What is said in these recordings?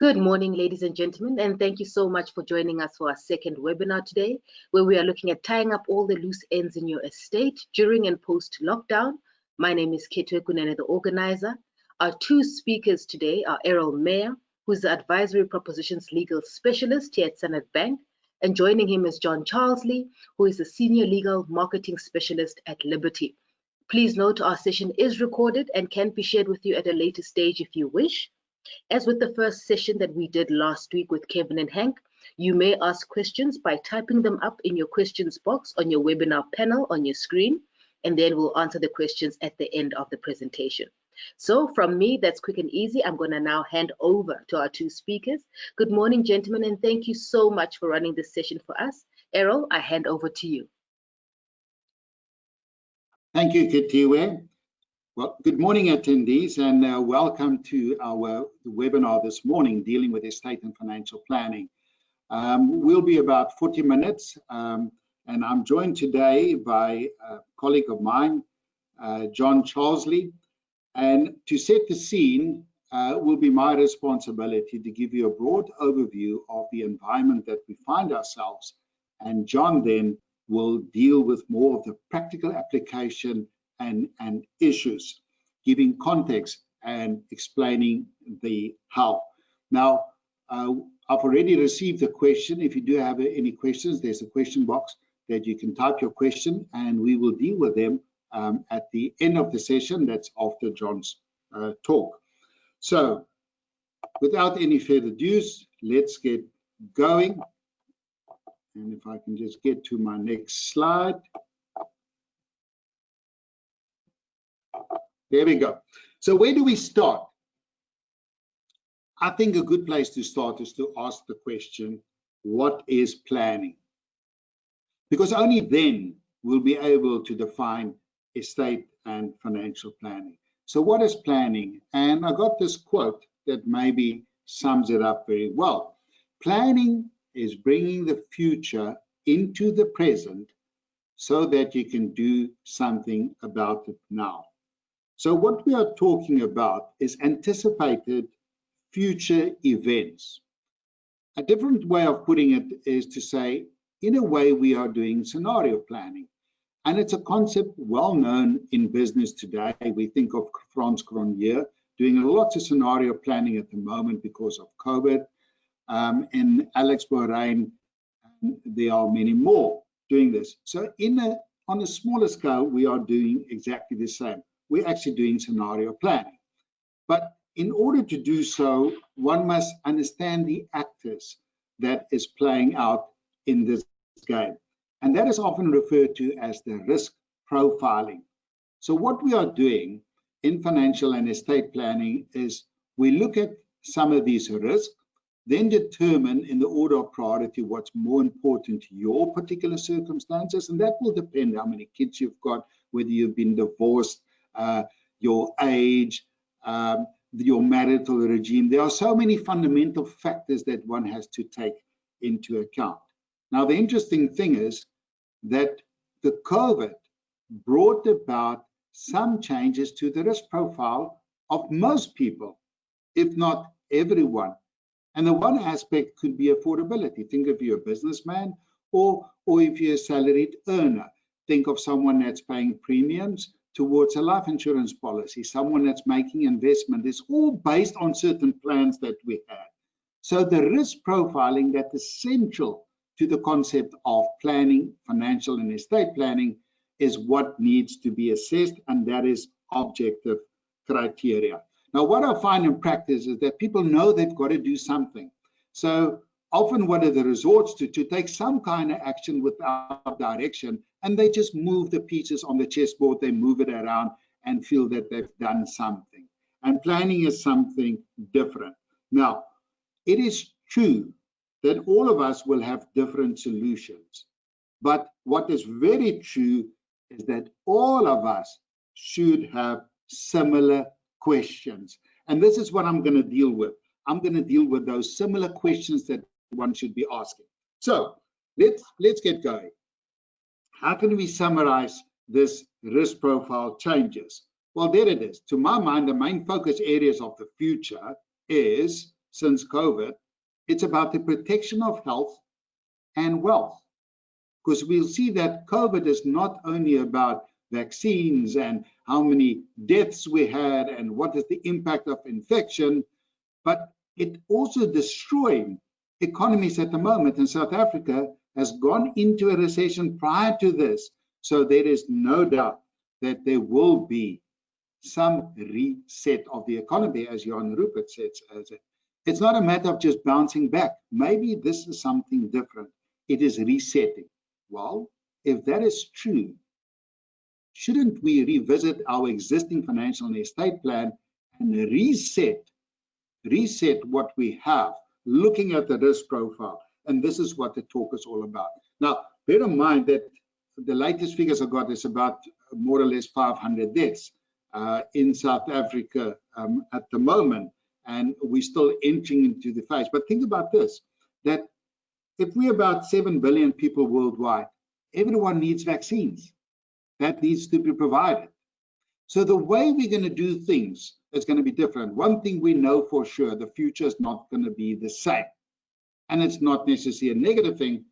Good morning, ladies and gentlemen, and thank you so much for joining us for our second webinar today, where we are looking at tying up all the loose ends in your estate during and post-lockdown. My name is Ketwe Kunene, the organizer. Our two speakers today are Errol Meyer, who is the Advisory Propositions Legal Specialist here at Standard Bank, and joining him is John Charlesley, who is the Senior Legal Marketing Specialist at Liberty. Please note our session is recorded and can be shared with you at a later stage if you wish. As with the first session that we did last week with Kevin and Hank, you may ask questions by typing them up in your questions box on your webinar panel on your screen, and then we'll answer the questions at the end of the presentation. So from me, that's quick and easy. I'm going to now hand over to our two speakers. Good morning, gentlemen, and thank you so much for running this session for us. Errol, I hand over to you. Thank you, Ketiwe. Well, good morning, attendees, and welcome to our webinar this morning dealing with estate and financial planning. We'll be about 40 minutes, and I'm joined today by a colleague of mine, John Charlesley. And to set the scene will be my responsibility to give you a broad overview of the environment that we find ourselves. And John then will deal with more of the practical application and issues, giving context and explaining the how. Now, I've already received a question. If you do have any questions, there's a question box that you can type your question, and we will deal with them at the end of the session. That's after John's talk. So, without any further ado, let's get going. And if I can just get to my next slide. There we go. So where do we start? I think a good place to start is to ask the question, what is planning? Because only then we'll be able to define estate and financial planning. So what is planning? And I got this quote that maybe sums it up very well. Planning is bringing the future into the present so that you can do something about it now. So what we are talking about is anticipated future events. A different way of putting it is to say, in a way, we are doing scenario planning. And it's a concept well known in business today. We think of Frans Cronje doing lots of scenario planning at the moment because of COVID. And Alex Borain, there are many more doing this. So on a smaller scale, we are doing exactly the same. We're actually doing scenario planning. But in order to do so, one must understand the actors that is playing out in this game. And that is often referred to as the risk profiling. So what we are doing in financial and estate planning is we look at some of these risks, then determine in the order of priority what's more important to your particular circumstances. And that will depend how many kids you've got, whether you've been divorced, your age, your marital regime. There are so many fundamental factors that one has to take into account. Now, the interesting thing is that the COVID brought about some changes to the risk profile of most people, if not everyone. And the one aspect could be affordability. Think if you're a businessman or if you're a salaried earner. Think of someone that's paying premiums towards a life insurance policy, someone that's making investment. It's all based on certain plans that we have. So the risk profiling that is central to the concept of planning, financial and estate planning, is what needs to be assessed, and that is objective criteria. Now, what I find in practice is that people know they've got to do something. So often what are the resorts to take some kind of action without direction, and they just move the pieces on the chessboard, they move it around and feel that they've done something. And planning is something different. Now, it is true that all of us will have different solutions. But what is very true is that all of us should have similar questions. And this is what I'm going to deal with. I'm going to deal with those similar questions that one should be asking. So let's get going. How can we summarize this risk profile changes? Well, there it is. To my mind, the main focus areas of the future is since COVID, it's about the protection of health and wealth. Because we'll see that COVID is not only about vaccines and how many deaths we had and what is the impact of infection, but it also destroying economies at the moment. And South Africa has gone into a recession prior to this. So there is no doubt that there will be some reset of the economy, as Jan Rupert says. It's not a matter of just bouncing back. Maybe this is something different. It is resetting. Well, if that is true, shouldn't we revisit our existing financial and estate plan and reset what we have, looking at the risk profile? And this is what the talk is all about. Now, bear in mind that the latest figures I got is about more or less 500 deaths in South Africa at the moment, and we're still entering into the phase. But think about this, that if we're about 7 billion people worldwide, everyone needs vaccines. That needs to be provided. So the way we're going to do things is going to be different. One thing we know for sure, the future is not going to be the same. And it's not necessarily a negative thing,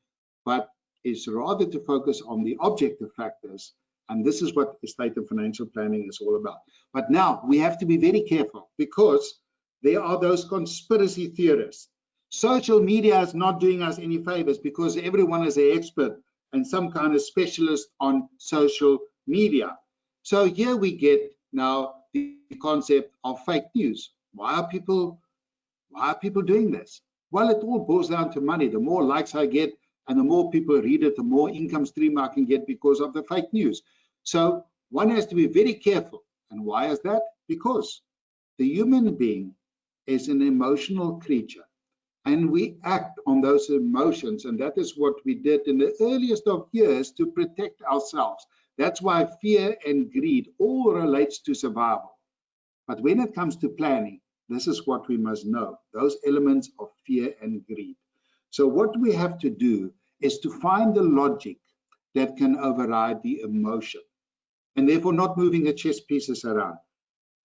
but it's rather to focus on the objective factors. And this is what estate and financial planning is all about. But now we have to be very careful, because there are those conspiracy theorists. Social media is not doing us any favors, because everyone is an expert and some kind of specialist on social media. So here we get now the concept of fake news. Why are people doing this? Well, it all boils down to money. The more likes I get and the more people read it, the more income stream I can get because of the fake news. So one has to be very careful. And why is that? Because the human being is an emotional creature, and we act on those emotions, and that is what we did in the earliest of years to protect ourselves. That's why fear and greed all relates to survival. But when it comes to planning, this is what we must know, those elements of fear and greed. So what we have to do is to find the logic that can override the emotion, and therefore not moving the chess pieces around.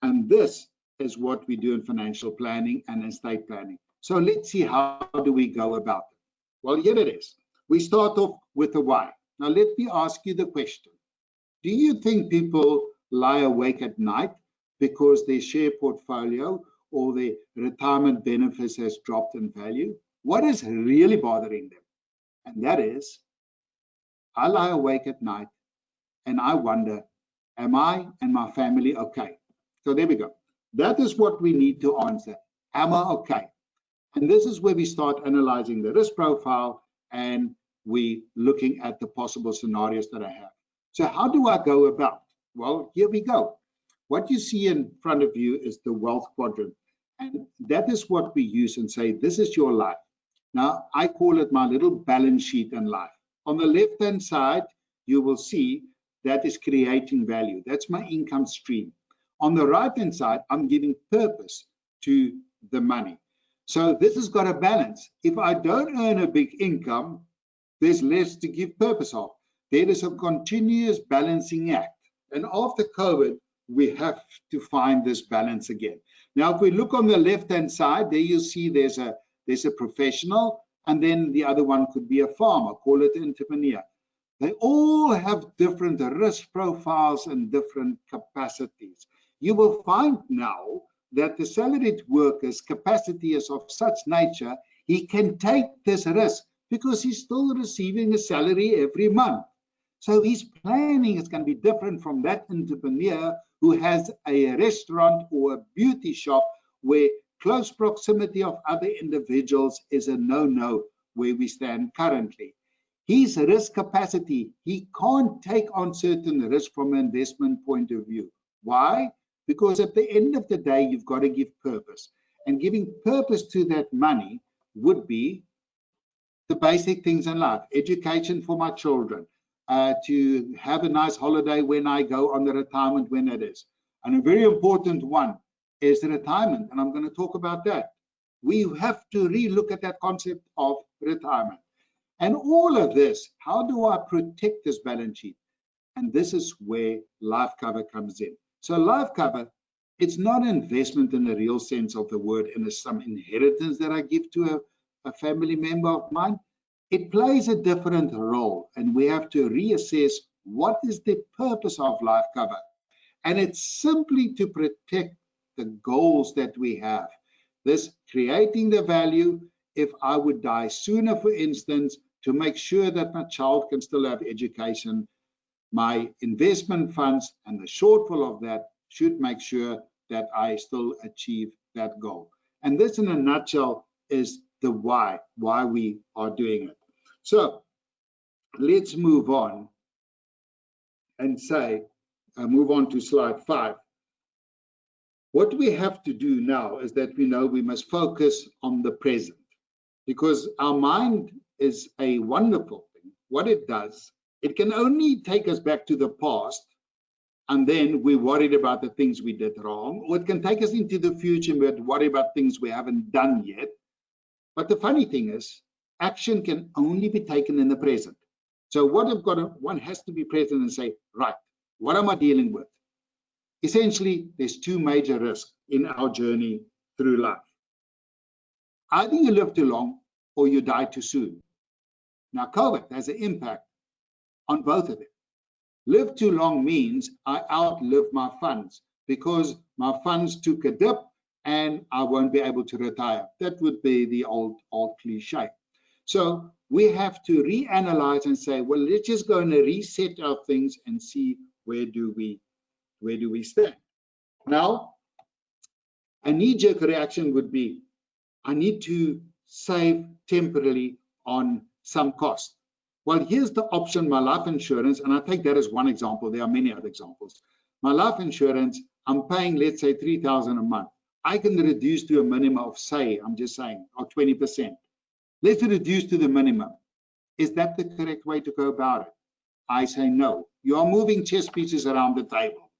And this is what we do in financial planning and estate planning. So let's see, how do we go about it? Well, here it is. We start off with the why. Now let me ask you the question. Do you think people lie awake at night because their share portfolio or their retirement benefits has dropped in value? What is really bothering them? And that is, I lie awake at night and I wonder, am I and my family okay? So there we go. That is what we need to answer. Am I okay? And this is where we start analyzing the risk profile, and we looking at the possible scenarios that I have. So how do I go about? Well, here we go. What you see in front of you is the wealth quadrant. And that is what we use and say, this is your life. Now, I call it my little balance sheet in life. On the left-hand side, you will see that is creating value. That's my income stream. On the right-hand side, I'm giving purpose to the money. So this has got a balance. If I don't earn a big income, there's less to give purpose of. There is a continuous balancing act. And after COVID, we have to find this balance again. Now, if we look on the left-hand side, there you see there's a professional, and then the other one could be a farmer, call it an entrepreneur. They all have different risk profiles and different capacities. You will find now that the salaried worker's capacity is of such nature, he can take this risk because he's still receiving a salary every month. So his planning is going to be different from that entrepreneur who has a restaurant or a beauty shop where close proximity of other individuals is a no-no where we stand currently. His risk capacity, he can't take on certain risk from an investment point of view. Why? Because at the end of the day, you've got to give purpose. And giving purpose to that money would be the basic things in life. Education for my children, to have a nice holiday when I go on the retirement when it is. And a very important one is the retirement, and I'm going to talk about that. We have to relook at that concept of retirement. And all of this, how do I protect this balance sheet? And this is where life cover comes in. So life cover It's not an investment in the real sense of the word, and it's some inheritance that I give to a family member of mine. It plays a different role, and we have to reassess what is the purpose of life cover. And it's simply to protect the goals that we have. This creating the value, if I would die sooner, for instance, to make sure that my child can still have education, my investment funds and the shortfall of that should make sure that I still achieve that goal. And this in a nutshell is the why we are doing it. So let's move on and say, move on to slide 5. What we have to do now is that we know we must focus on the present, because our mind is a wonderful thing. What it does, it can only take us back to the past, and then we're worried about the things we did wrong, or it can take us into the future and we're worried about things we haven't done yet. But the funny thing is, action can only be taken in the present. So one has to be present and say, right, what am I dealing with? Essentially, there's two major risks in our journey through life. Either you live too long or you die too soon. Now, COVID has an impact on both of them. Live too long means I outlive my funds because my funds took a dip and I won't be able to retire. That would be the old cliche. So we have to reanalyze and say, well, let's just go and reset our things and see where do we stand. Now, a knee-jerk reaction would be, I need to save temporarily on some cost. Well, here's the option, my life insurance, and I take that as one example. There are many other examples. My life insurance, I'm paying, let's say, $3,000 a month. I can reduce to a minimum of, say, I'm just saying, or 20%. Let's reduce to the minimum. Is that the correct way to go about it? I say no. You are moving chess pieces around the table.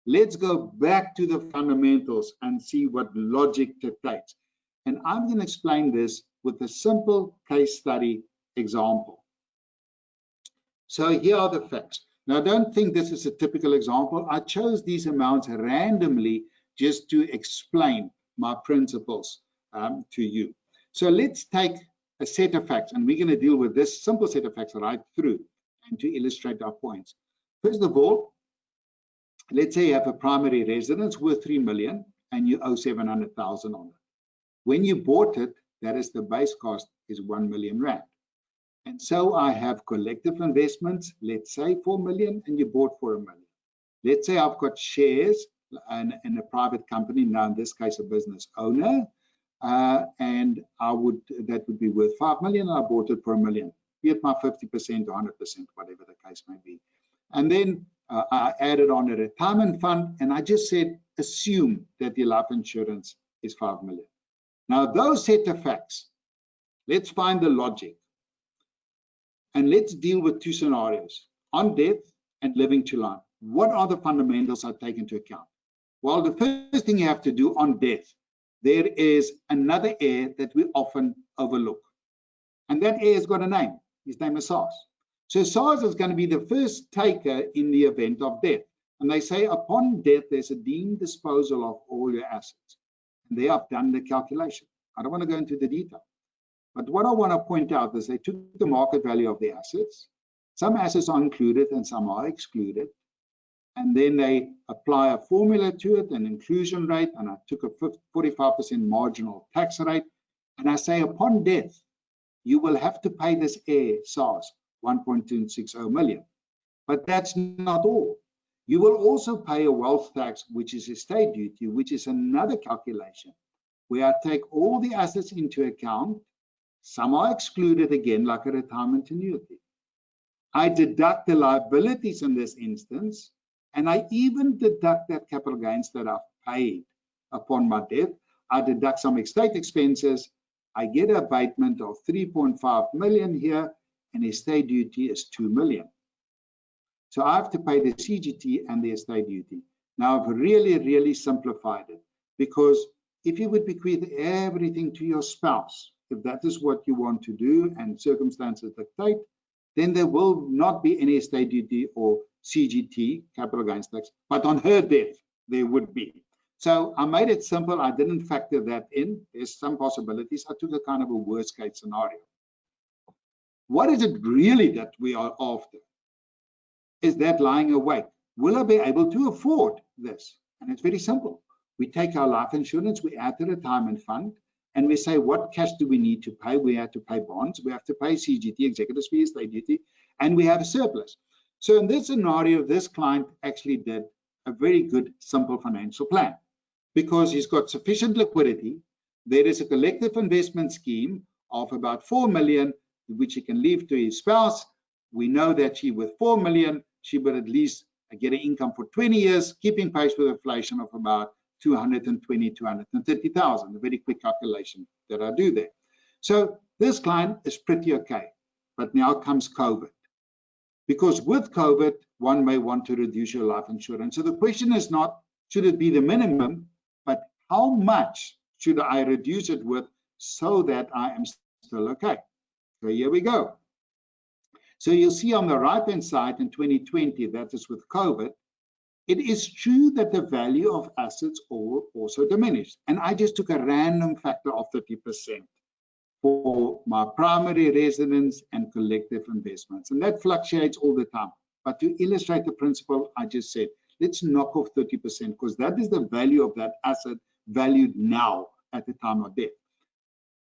Let's go back to the fundamentals and see what logic dictates. And I'm going to explain this with a simple case study example. So here are the facts. Now, don't think this is a typical example. I chose these amounts randomly just to explain my principles to you. So let's take a set of facts, and we're going to deal with this simple set of facts right through and to illustrate our points. First of all, let's say you have a primary residence worth 3 million and you owe 700,000 on it. When you bought it, that is the base cost is 1 million rand. And so I have collective investments, let's say 4 million, and you bought for 1 million. Let's say I've got shares in a private company, now in this case a business owner, and that would be worth 5 million, and I bought it for 1 million, be it my 50% or 100%, whatever the case may be. And then I added on a retirement fund, and I just said, assume that the life insurance is 5 million. Now, those set of facts, let's find the logic. And let's deal with two scenarios, on death and living too long. What are the fundamentals I take into account? Well, the first thing you have to do on death, there is another heir that we often overlook. And that heir has got a name. His name is SARS. So SARS is going to be the first taker in the event of death. And they say upon death, there's a deemed disposal of all your assets. And they have done the calculation. I don't want to go into the detail. But what I want to point out is they took the market value of the assets. Some assets are included and some are excluded. And then they apply a formula to it, an inclusion rate, and I took a 45% marginal tax rate. And I say upon death, you will have to pay this heir, SARS, 1.260 million. But that's not all. You will also pay a wealth tax, which is estate duty, which is another calculation, where I take all the assets into account. Some are excluded again, like a retirement annuity. I deduct the liabilities in this instance, and I even deduct that capital gains that I've paid upon my death. I deduct some estate expenses. I get an abatement of 3.5 million here, and estate duty is 2 million. So I have to pay the CGT and the estate duty. Now I've really simplified it, because if you would bequeath everything to your spouse, if that is what you want to do and circumstances dictate, then there will not be any estate duty or CGT, capital gains tax, but on her death, there would be. So I made it simple. I didn't factor that in. There's some possibilities. I took a kind of a worst case scenario. What is it really that we are after? Is that lying awake? Will I be able to afford this? And it's very simple. We take our life insurance, we add the retirement fund, and we say, what cash do we need to pay? We have to pay bonds, we have to pay CGT, executive fees, state duty, and we have a surplus. So in this scenario, this client actually did a very good, simple financial plan because he's got sufficient liquidity. There is a collective investment scheme of about 4 million, which he can leave to his spouse. We know that with 4 million, she would at least get an income for 20 years, keeping pace with inflation of about 220, 230,000, a very quick calculation that I do there. So this client is pretty okay, but now comes COVID. Because with COVID, one may want to reduce your life insurance. So the question is not, should it be the minimum, but how much should I reduce it with so that I am still okay? So here we go. So you'll see on the right-hand side in 2020, that is with COVID, it is true that the value of assets also diminished. And I just took a random factor of 30% for my primary residence and collective investments. And that fluctuates all the time. But to illustrate the principle, I just said, let's knock off 30% because that is the value of that asset valued now at the time of death.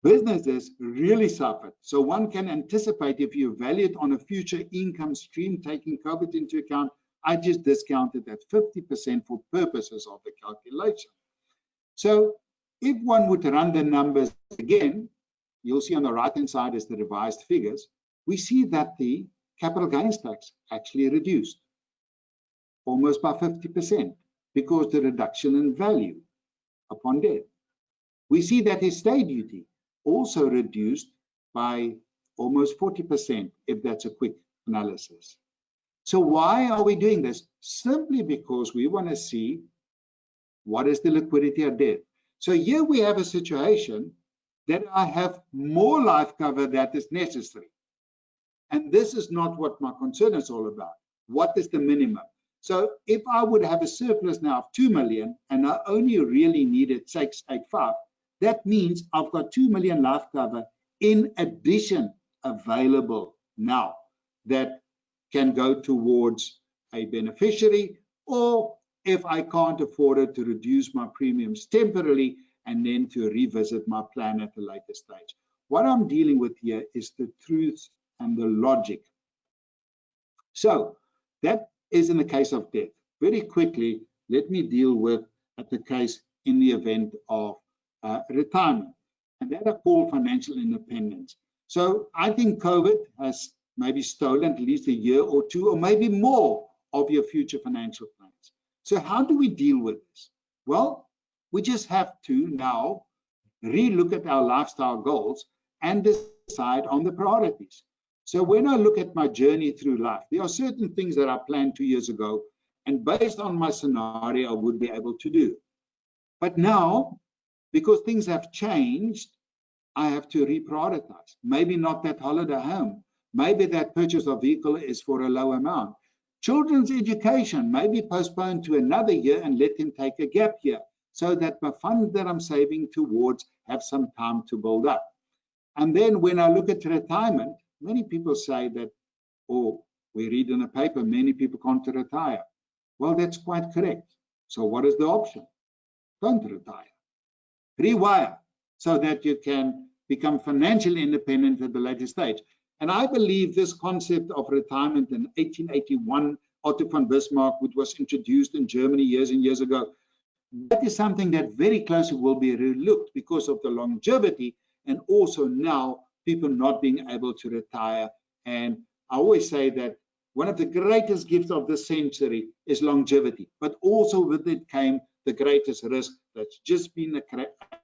Businesses really suffered. So one can anticipate if you value it on a future income stream, taking COVID into account, I just discounted that 50% for purposes of the calculation. So if one would run the numbers again, you'll see on the right-hand side is the revised figures. We see that the capital gains tax actually reduced almost by 50% because the reduction in value upon death. We see that estate duty also reduced by almost 40% if that's a quick analysis. So why are we doing this? Simply because we want to see what is the liquidity at death. So here we have a situation that I have more life cover that is necessary. And this is not what my concern is all about. What is the minimum? So if I would have a surplus now of 2 million and I only really needed 685, that means I've got 2 million life cover in addition available now that can go towards a beneficiary, or if I can't afford it, to reduce my premiums temporarily and then to revisit my plan at a later stage. What I'm dealing with here is the truth and the logic. So that is in the case of death. Very quickly, let me deal with the case in the event of retirement, and that I call financial independence. So I think COVID has maybe stolen at least a year or two, or maybe more of your future financial plans. So how do we deal with this? Well, we just have to now re-look at our lifestyle goals and decide on the priorities. So when I look at my journey through life, there are certain things that I planned 2 years ago, and based on my scenario, I would be able to do. But now, because things have changed, I have to reprioritize. Maybe not that holiday home. Maybe that purchase of vehicle is for a low amount. Children's education may be postponed to another year and let them take a gap year so that my funds that I'm saving towards have some time to build up. And then when I look at retirement, many people say that, oh, we read in the paper, many people can't retire. Well, that's quite correct. So what is the option? Don't retire. Rewire so that you can become financially independent at the later stage. And I believe this concept of retirement in 1881, Otto von Bismarck, which was introduced in Germany years and years ago, that is something that very closely will be relooked because of the longevity and also now people not being able to retire. And I always say that one of the greatest gifts of this century is longevity, but also with it came the greatest risk that's just been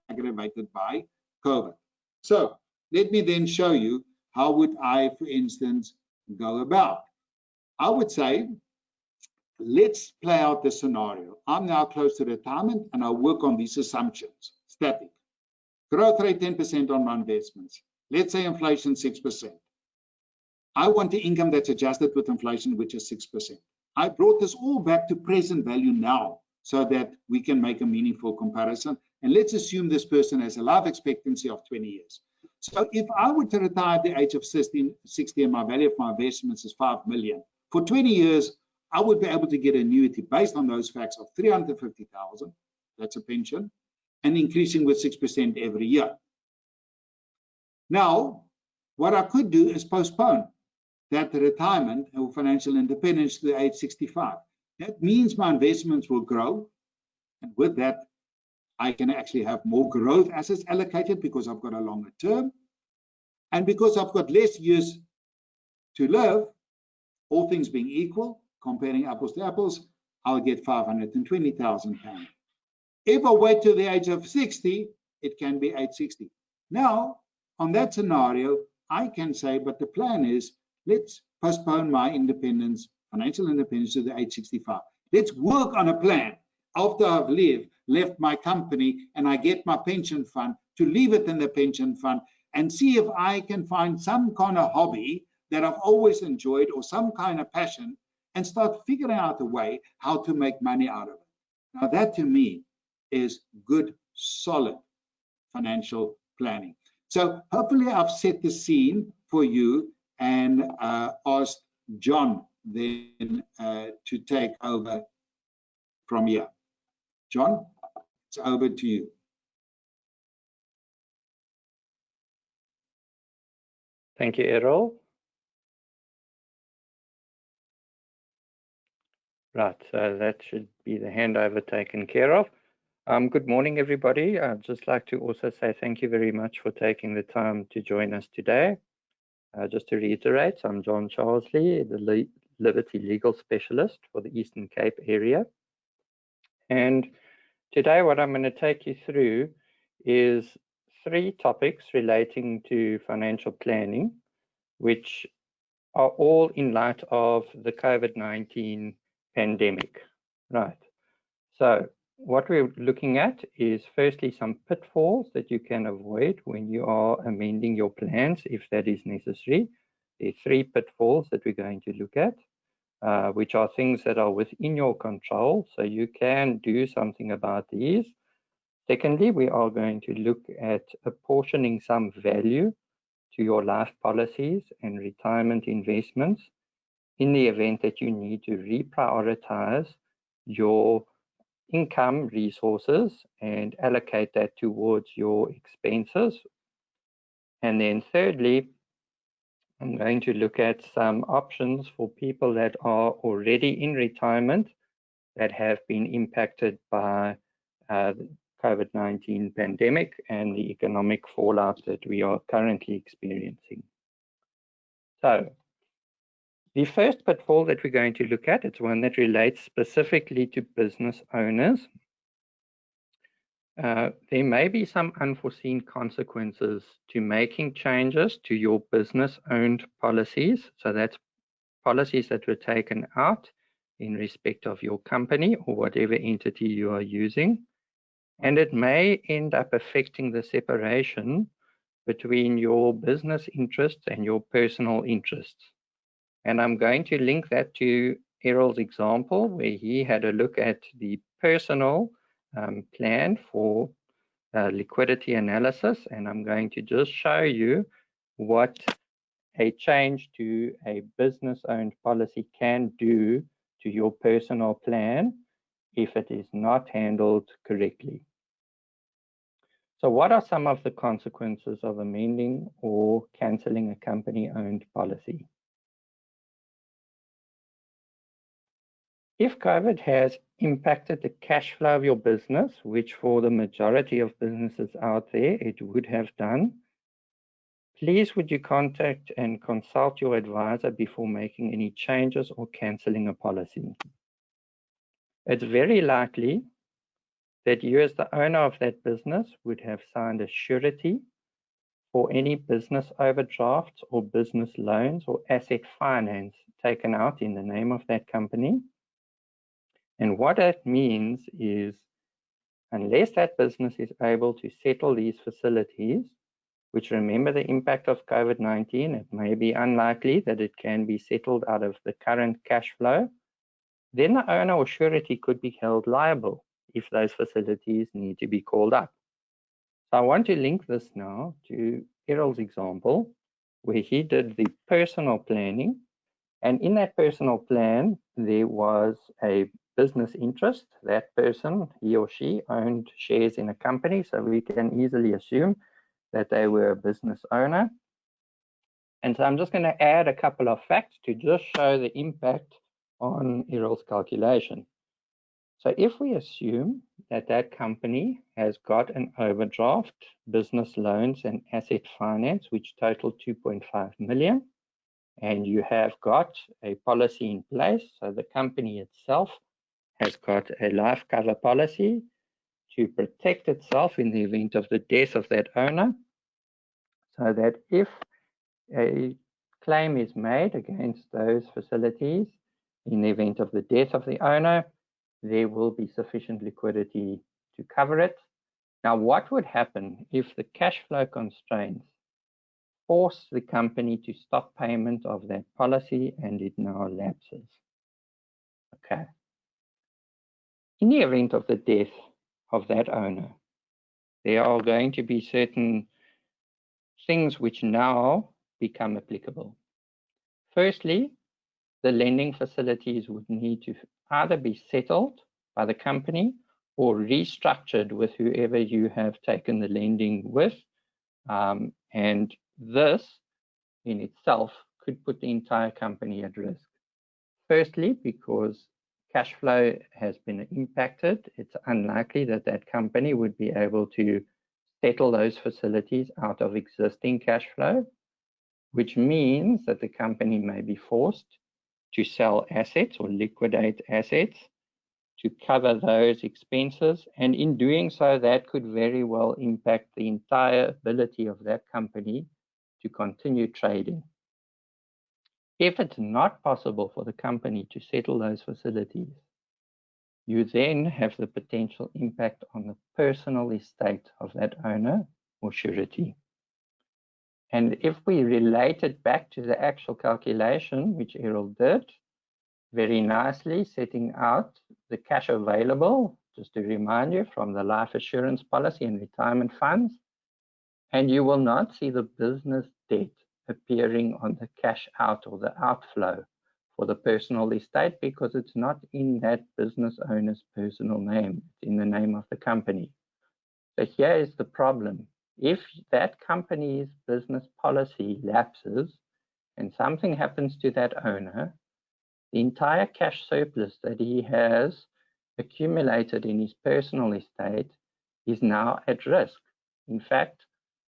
aggravated by COVID. So let me then show you how would I, for instance, go about. I would say, let's play out the scenario. I'm now close to retirement and I work on these assumptions. Static. Growth rate 10% on my investments. Let's say inflation 6%. I want the income that's adjusted with inflation, which is 6%. I brought this all back to present value now so that we can make a meaningful comparison. And let's assume this person has a life expectancy of 20 years. So if I were to retire at the age of 60 and my value of my investments is 5 million, for 20 years, I would be able to get an annuity based on those facts of 350,000, that's a pension, and increasing with 6% every year. Now, what I could do is postpone that retirement or financial independence to the age 65. That means my investments will grow, and with that, I can actually have more growth assets allocated because I've got a longer term, and because I've got less years to live, all things being equal, comparing apples to apples, I'll get 520,000 pounds. If I wait till the age of 60, it can be age 60. Now, on that scenario, I can say, but the plan is, let's postpone my independence, financial independence to the age 65. Let's work on a plan after I've left my company and I get my pension fund to leave it in the pension fund and see if I can find some kind of hobby that I've always enjoyed or some kind of passion and start figuring out a way how to make money out of it. Now that to me is good, solid financial planning. So hopefully I've set the scene for you and asked John then to take over from here. John, it's over to you. Thank you, Errol. Right, so that should be the handover taken care of. Good morning, everybody. I'd just like to also say thank you very much for taking the time to join us today. Just to reiterate, I'm John Charlesley, the Liberty Legal Specialist for the Eastern Cape area. And today what I'm going to take you through is 3 topics relating to financial planning, which are all in light of the COVID-19 pandemic. Right. So what we're looking at is firstly some pitfalls that you can avoid when you are amending your plans, if that is necessary. There are 3 pitfalls that we're going to look at, which are things that are within your control, so you can do something about these. Secondly, we are going to look at apportioning some value to your life policies and retirement investments in the event that you need to reprioritize your income resources and allocate that towards your expenses. And then thirdly, I'm going to look at some options for people that are already in retirement that have been impacted by the COVID-19 pandemic and the economic fallout that we are currently experiencing. So, the first pitfall that we're going to look at, it's one that relates specifically to business owners. There may be some unforeseen consequences to making changes to your business-owned policies. So that's policies that were taken out in respect of your company or whatever entity you are using. And it may end up affecting the separation between your business interests and your personal interests. And I'm going to link that to Errol's example, where he had a look at the personal plan for liquidity analysis. And I'm going to just show you what a change to a business-owned policy can do to your personal plan if it is not handled correctly. So what are some of the consequences of amending or cancelling a company-owned policy? If COVID has impacted the cash flow of your business, which for the majority of businesses out there, it would have done, please would you contact and consult your advisor before making any changes or cancelling a policy. It's very likely that you as the owner of that business would have signed a surety for any business overdrafts or business loans or asset finance taken out in the name of that company. And what that means is, unless that business is able to settle these facilities, which remember the impact of COVID-19, it may be unlikely that it can be settled out of the current cash flow, then the owner or surety could be held liable if those facilities need to be called up. So I want to link this now to Errol's example, where he did the personal planning. And in that personal plan, there was a business interest. That person, he or she, owned shares in a company, so we can easily assume that they were a business owner. And so I'm just going to add a couple of facts to just show the impact on Errol's calculation. So if we assume that that company has got an overdraft, business loans and asset finance, which total 2.5 million, and you have got a policy in place, so the company itself has got a life cover policy to protect itself in the event of the death of that owner, so that if a claim is made against those facilities in the event of the death of the owner, there will be sufficient liquidity to cover it. Now, what would happen if the cash flow constraints force the company to stop payment of that policy and it now lapses? Okay. In the event of the death of that owner, there are going to be certain things which now become applicable. Firstly, the lending facilities would need to either be settled by the company or restructured with whoever you have taken the lending with. And this in itself could put the entire company at risk. Firstly, because cash flow has been impacted, it's unlikely that that company would be able to settle those facilities out of existing cash flow, which means that the company may be forced to sell assets or liquidate assets to cover those expenses. And in doing so, that could very well impact the entire ability of that company to continue trading. If it's not possible for the company to settle those facilities, you then have the potential impact on the personal estate of that owner or surety. And if we relate it back to the actual calculation, which Errol did very nicely, setting out the cash available, just to remind you, from the life assurance policy and retirement funds, and you will not see the business debt appearing on the cash out or the outflow for the personal estate, because it's not in that business owner's personal name, it's in the name of the company. So here is the problem. If that company's business policy lapses and something happens to that owner, the entire cash surplus that he has accumulated in his personal estate is now at risk. In fact,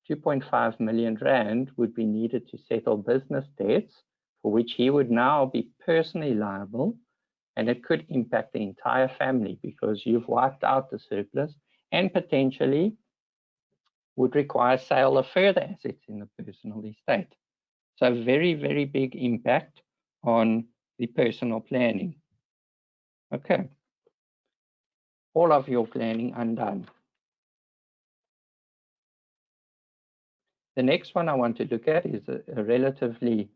2.5 million rand would be needed to settle business debts, for which he would now be personally liable, and it could impact the entire family because you've wiped out the surplus and potentially would require sale of further assets in the personal estate. So very, very big impact on the personal planning. Okay. All of your planning undone. The next one I want to look at is a relatively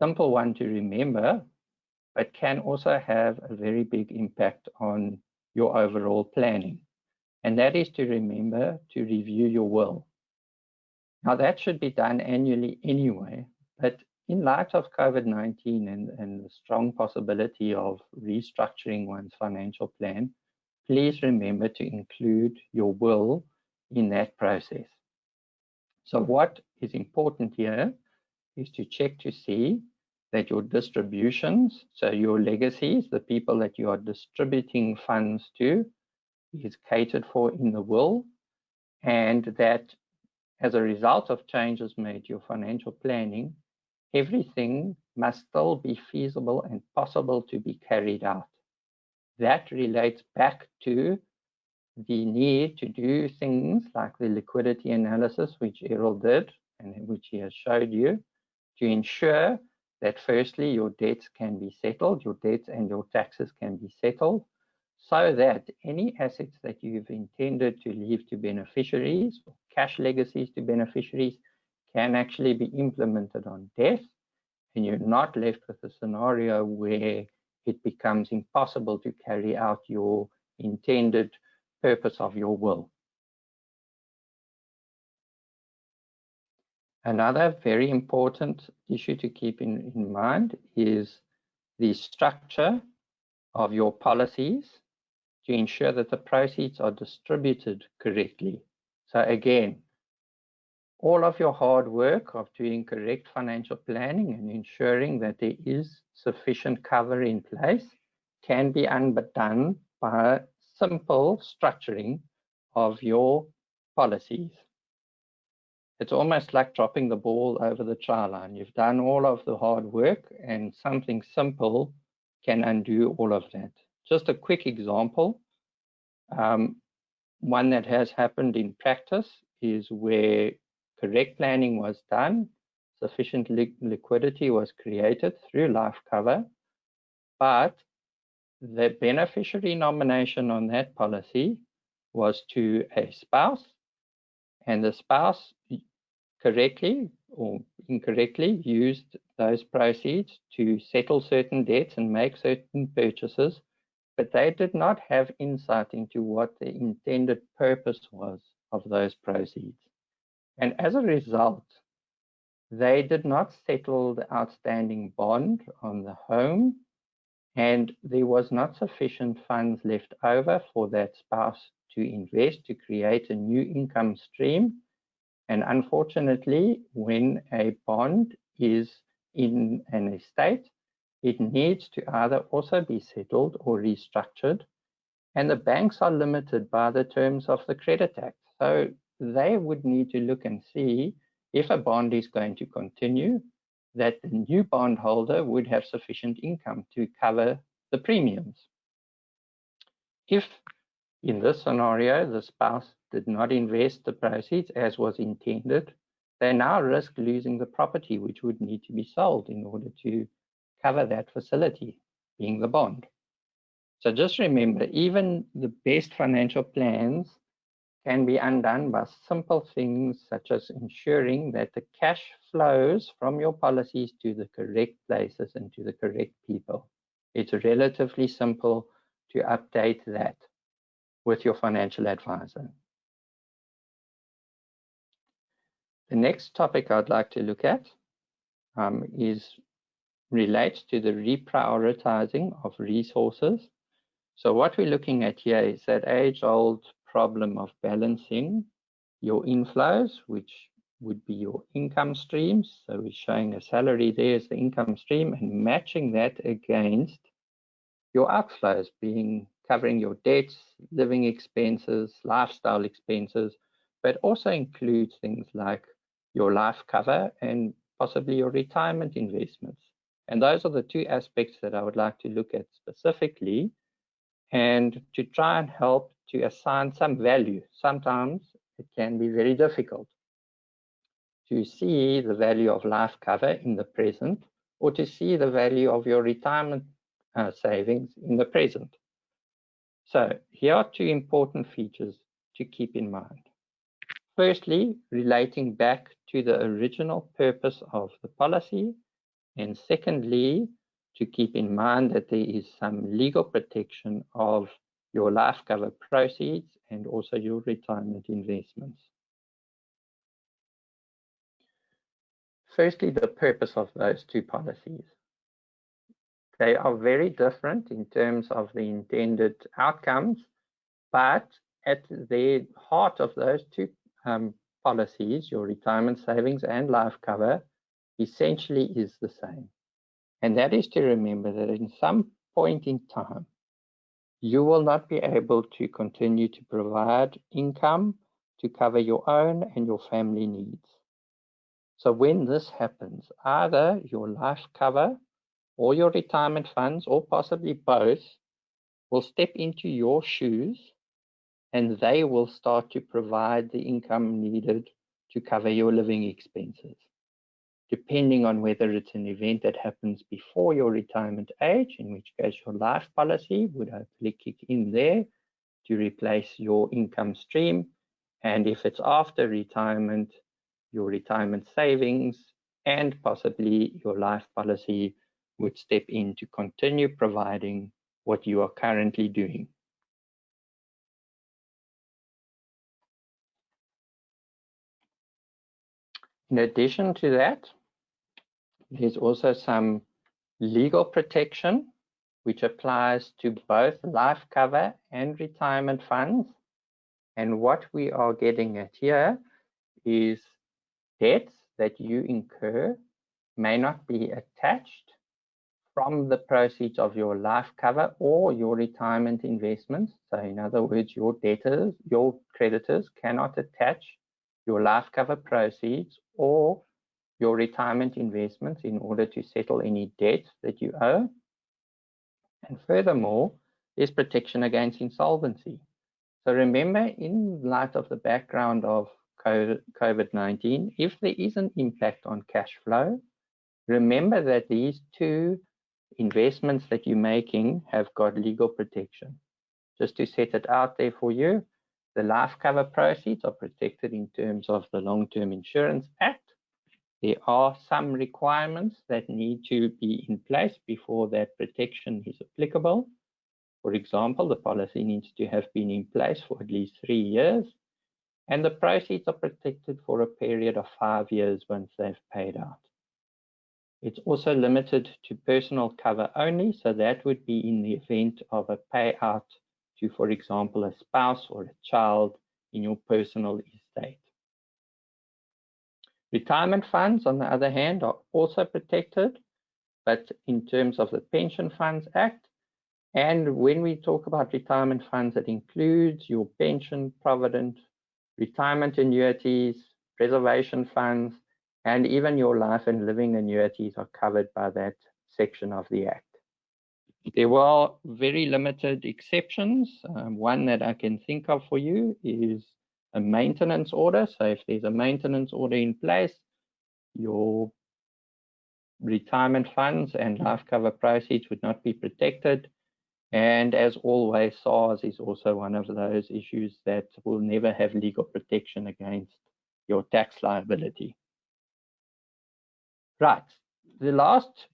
simple one to remember, but can also have a very big impact on your overall planning. And that is to remember to review your will. Now that should be done annually anyway, but in light of COVID-19 and the strong possibility of restructuring one's financial plan, please remember to include your will in that process. So what is important here is to check to see that your distributions, so your legacies, the people that you are distributing funds to, is catered for in the will, and that as a result of changes made to your financial planning, everything must still be feasible and possible to be carried out. That relates back to the need to do things like the liquidity analysis, which Errol did and which he has showed you, to ensure that firstly your debts can be settled, your debts and your taxes can be settled, so that any assets that you've intended to leave to beneficiaries, or cash legacies to beneficiaries, can actually be implemented on death, and you're not left with a scenario where it becomes impossible to carry out your intended purpose of your will. Another very important issue to keep in mind is the structure of your policies to ensure that the proceeds are distributed correctly. So again, all of your hard work of doing correct financial planning and ensuring that there is sufficient cover in place can be undone by simple structuring of your policies. It's almost like dropping the ball over the try line. You've done all of the hard work and something simple can undo all of that. Just a quick example. One that has happened in practice is where correct planning was done, sufficient liquidity was created through life cover, but the beneficiary nomination on that policy was to a spouse, and the spouse correctly or incorrectly used those proceeds to settle certain debts and make certain purchases, but they did not have insight into what the intended purpose was of those proceeds. And as a result, they did not settle the outstanding bond on the home, and there was not sufficient funds left over for that spouse to invest to create a new income stream. And unfortunately, when a bond is in an estate, it needs to either also be settled or restructured. And the banks are limited by the terms of the Credit Act. So they would need to look and see if a bond is going to continue, that the new bondholder would have sufficient income to cover the premiums. If in this scenario, the spouse did not invest the proceeds as was intended, they now risk losing the property, which would need to be sold in order to cover that facility, being the bond. So just remember, even the best financial plans can be undone by simple things such as ensuring that the cash flows from your policies to the correct places and to the correct people. It's relatively simple to update that with your financial advisor. The next topic I'd like to look at relates to the reprioritizing of resources. So what we're looking at here is that age-old problem of balancing your inflows, which would be your income streams. So we're showing a salary there as the income stream and matching that against your outflows, being covering your debts, living expenses, lifestyle expenses, but also includes things like your life cover and possibly your retirement investments. And those are the two aspects that I would like to look at specifically and to try and help to assign some value. Sometimes it can be very difficult to see the value of life cover in the present or to see the value of your retirement savings in the present. So here are two important features to keep in mind. Firstly, relating back to the original purpose of the policy, and secondly, to keep in mind that there is some legal protection of your life cover proceeds and also your retirement investments. Firstly, the purpose of those two policies. They are very different in terms of the intended outcomes, but at the heart of those two policies, your retirement savings and life cover, essentially is the same. And that is to remember that in some point in time, you will not be able to continue to provide income to cover your own and your family needs. So when this happens, either your life cover or your retirement funds, or possibly both, will step into your shoes and they will start to provide the income needed to cover your living expenses. Depending on whether it's an event that happens before your retirement age, in which case your life policy would hopefully kick in there to replace your income stream. And if it's after retirement, your retirement savings and possibly your life policy would step in to continue providing what you are currently doing. In addition to that, there's also some legal protection which applies to both life cover and retirement funds. And what we are getting at here is debts that you incur may not be attached from the proceeds of your life cover or your retirement investments. So in other words, your debtors, your creditors cannot attach your life cover proceeds or your retirement investments in order to settle any debt that you owe. And furthermore, there's protection against insolvency. So remember, in light of the background of COVID-19, if there is an impact on cash flow, remember that these two investments that you're making have got legal protection. Just to set it out there for you, the life cover proceeds are protected in terms of the Long-Term Insurance Act. There are some requirements that need to be in place before that protection is applicable. For example, the policy needs to have been in place for at least 3 years, and the proceeds are protected for a period of 5 years once they've paid out. It's also limited to personal cover only, so that would be in the event of a payout to, for example, a spouse or a child in your personal estate. Retirement funds, on the other hand, are also protected, but in terms of the Pension Funds Act. And when we talk about retirement funds, it includes your pension, provident, retirement annuities, preservation funds, and even your life and living annuities are covered by that section of the Act. There were very limited exceptions. One that I can think of for you is a maintenance order. So if there's a maintenance order in place, your retirement funds and life cover proceeds would not be protected. And as always, SARS is also one of those issues that will never have legal protection against your tax liability. Right, the last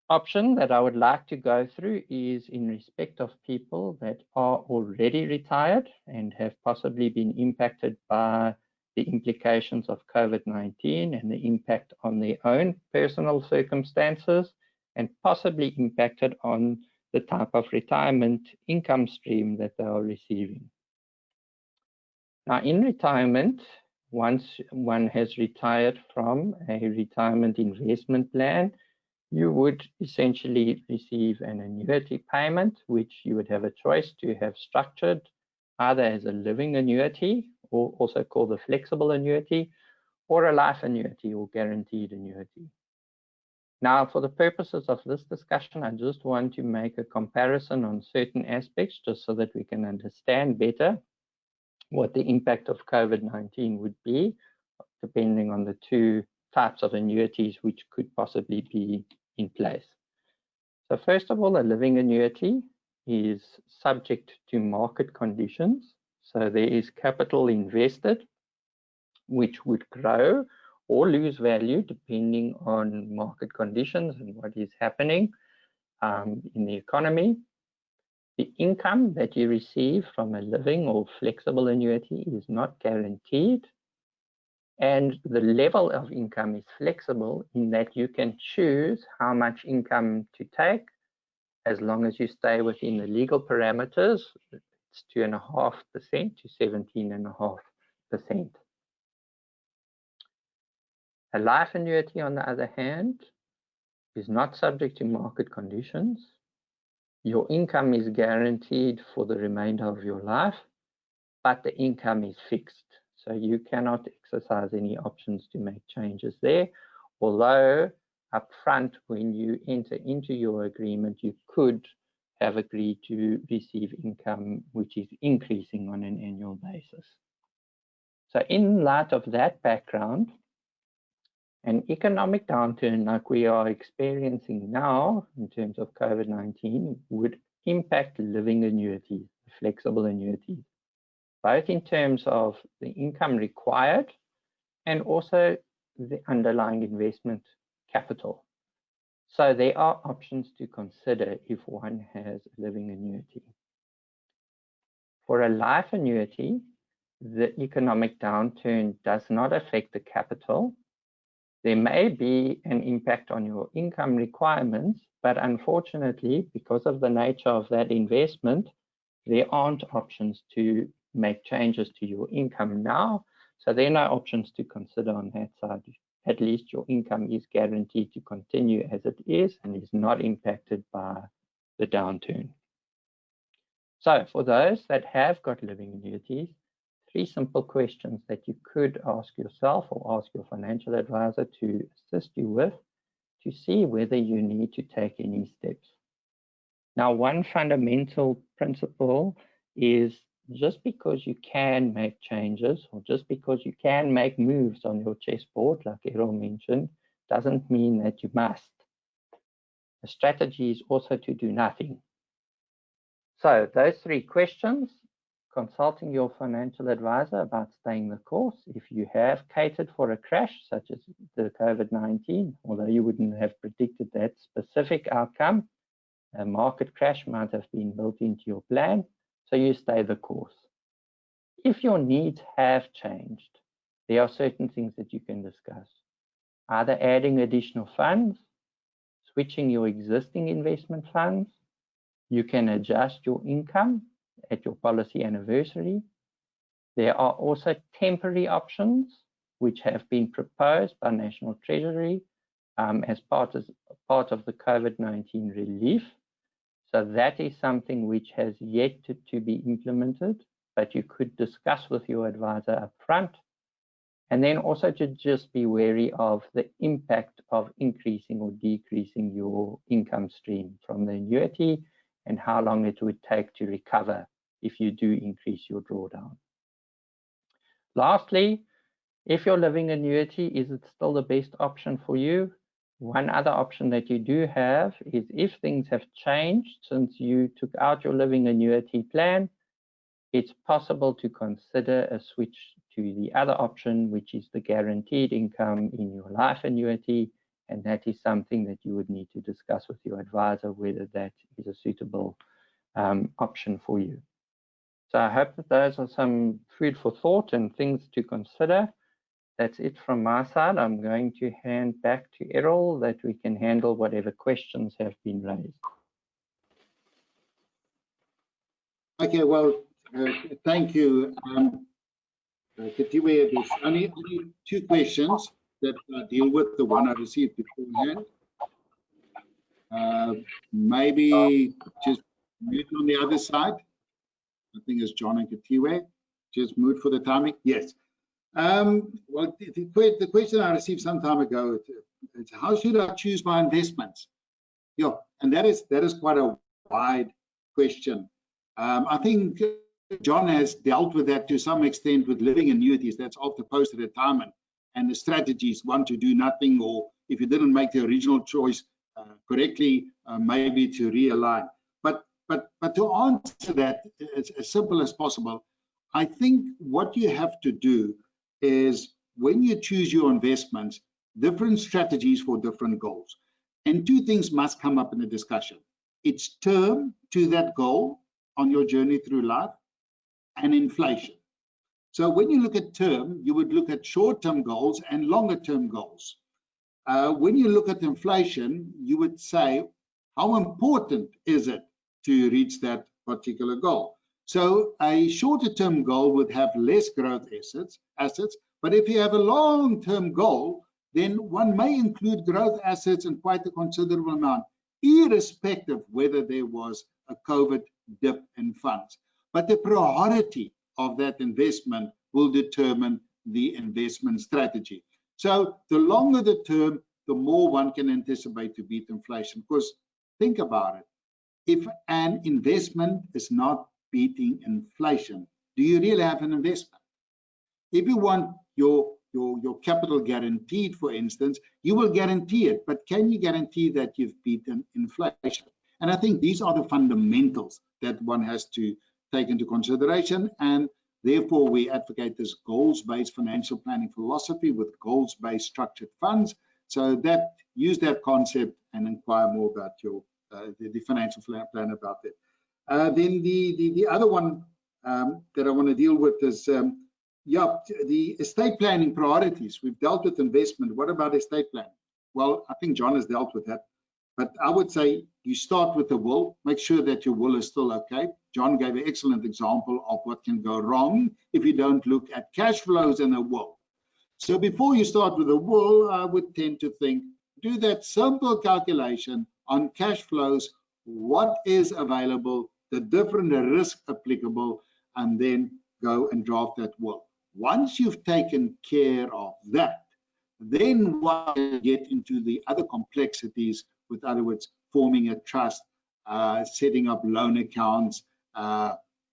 option that I would like to go through is in respect of people that are already retired and have possibly been impacted by the implications of COVID-19 and the impact on their own personal circumstances and possibly impacted on the type of retirement income stream that they are receiving. Now, in retirement, once one has retired from a retirement investment plan, you would essentially receive an annuity payment, which you would have a choice to have structured either as a living annuity, or also called a flexible annuity, or a life annuity or guaranteed annuity. Now, for the purposes of this discussion, I just want to make a comparison on certain aspects, just so that we can understand better what the impact of COVID-19 would be, depending on the two types of annuities which could possibly be in place. So first of all, a living annuity is subject to market conditions. So there is capital invested, which would grow or lose value depending on market conditions and what is happening in the economy. The income that you receive from a living or flexible annuity is not guaranteed. And the level of income is flexible in that you can choose how much income to take as long as you stay within the legal parameters. It's 2.5% to 17.5%. A life annuity, on the other hand, is not subject to market conditions. Your income is guaranteed for the remainder of your life, but the income is fixed. So you cannot exercise any options to make changes there. Although upfront, when you enter into your agreement, you could have agreed to receive income which is increasing on an annual basis. So in light of that background, an economic downturn like we are experiencing now in terms of COVID-19 would impact living annuities, flexible annuities, both in terms of the income required and also the underlying investment capital. So there are options to consider if one has a living annuity. For a life annuity, the economic downturn does not affect the capital. There may be an impact on your income requirements, but unfortunately, because of the nature of that investment, there aren't options to make changes to your income now. So there are no options to consider on that side. At least your income is guaranteed to continue as it is and is not impacted by the downturn. So for those that have got living annuities, 3 simple questions that you could ask yourself or ask your financial advisor to assist you with to see whether you need to take any steps. Now, one fundamental principle is just because you can make changes or just because you can make moves on your chessboard, like Errol mentioned, doesn't mean that you must. The strategy is also to do nothing. So those 3 questions: consulting your financial advisor about staying the course. If you have catered for a crash, such as the COVID-19, although you wouldn't have predicted that specific outcome, a market crash might have been built into your plan, so you stay the course. If your needs have changed, there are certain things that you can discuss. Either adding additional funds, switching your existing investment funds, you can adjust your income at your policy anniversary. There are also temporary options which have been proposed by National Treasury as part of the COVID-19 relief. So that is something which has yet to be implemented, but you could discuss with your advisor up front. And then also to just be wary of the impact of increasing or decreasing your income stream from the annuity and how long it would take to recover if you do increase your drawdown. Lastly, if your living annuity, is it still the best option for you? One other option that you do have is if things have changed since you took out your living annuity plan, it's possible to consider a switch to the other option, which is the guaranteed income in your life annuity. And that is something that you would need to discuss with your advisor, whether that is a suitable option for you. So I hope that those are some food for thought and things to consider. That's it from my side. I'm going to hand back to Errol that we can handle whatever questions have been raised. Okay, well, thank you. Katiwe, there's only 2 questions that deal with the one I received beforehand. Maybe just mute on the other side. I think it's John and Katiwe. Just mute for the timing. Yes. Well, the question I received some time ago is how should I choose my investments? Yeah, and that is quite a wide question. I think John has dealt with that to some extent with living annuities. That's after post-retirement and the strategies, one to do nothing, or if you didn't make the original choice correctly, maybe to realign. But to answer that as simple as possible, I think what you have to do is when you choose your investments, different strategies for different goals. And 2 things must come up in the discussion. It's term to that goal on your journey through life and inflation. So when you look at term, you would look at short-term goals and longer-term goals. When you look at inflation, you would say, how important is it to reach that particular goal? So a shorter-term goal would have less growth assets, but if you have a long-term goal, then one may include growth assets in quite a considerable amount, irrespective whether there was a COVID dip in funds. But the priority of that investment will determine the investment strategy. So the longer the term, the more one can anticipate to beat inflation. Because think about it. If an investment is not beating inflation, do you really have an investment? If you want your capital guaranteed, for instance, you will guarantee it, but can you guarantee that you've beaten inflation? And I think these are the fundamentals that one has to take into consideration, and therefore we advocate this goals-based financial planning philosophy with goals-based structured funds, so that use that concept and inquire more about your the financial plan about it. Then the other one that I want to deal with is the estate planning priorities. We've dealt with investment. What about estate planning? Well, I think John has dealt with that. But I would say you start with the will. Make sure that your will is still okay. John gave an excellent example of what can go wrong if you don't look at cash flows in a will. So before you start with a will, I would tend to think, do that simple calculation on cash flows, what is available, the different risks applicable, and then go and draft that will. Once you've taken care of that, then what you get into the other complexities, with other words, forming a trust, setting up loan accounts,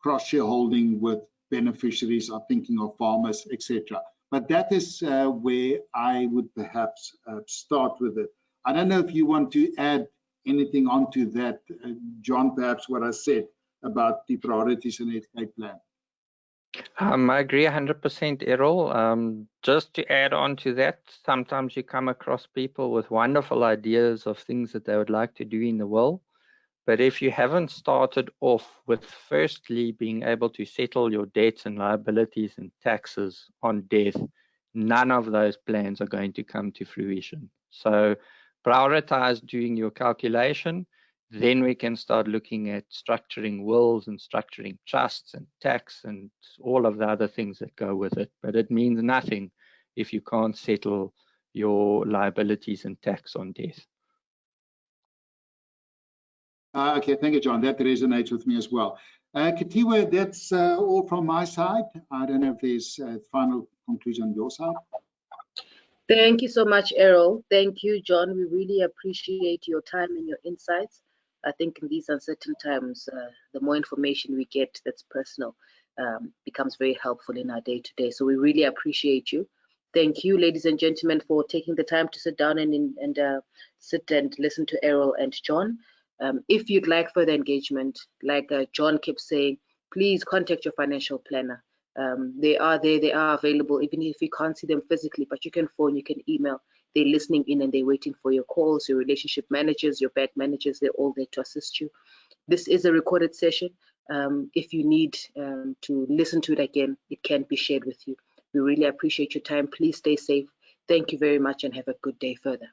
cross-shareholding with beneficiaries, I'm thinking of farmers, etc. But that is where I would perhaps start with it. I don't know if you want to add anything onto that, John, perhaps what I said about the priorities in the estate plan. I agree 100%, Errol. Just to add on to that, sometimes you come across people with wonderful ideas of things that they would like to do in the will. But if you haven't started off with firstly being able to settle your debts and liabilities and taxes on death, none of those plans are going to come to fruition. So prioritize doing your calculation. Then we can start looking at structuring wills and structuring trusts and tax and all of the other things that go with it. But it means nothing if you can't settle your liabilities and tax on death. Okay, thank you, John. That resonates with me as well. Katiwa, that's all from my side. I don't know if there's a final conclusion on your side. Thank you so much, Errol. Thank you, John. We really appreciate your time and your insights. I think in these uncertain times, the more information we get that's personal becomes very helpful in our day-to-day. So we really appreciate you. Thank you, ladies and gentlemen, for taking the time to sit down and sit and listen to Errol and John. If you'd like further engagement, like John kept saying, please contact your financial planner. They are there, they are available, even if you can't see them physically, but you can phone, you can email. They're listening in and they're waiting for your calls. Your relationship managers, your bank managers, they're all there to assist you. This is a recorded session. If you need to listen to it again, it can be shared with you. We really appreciate your time. Please stay safe. Thank you very much and have a good day further.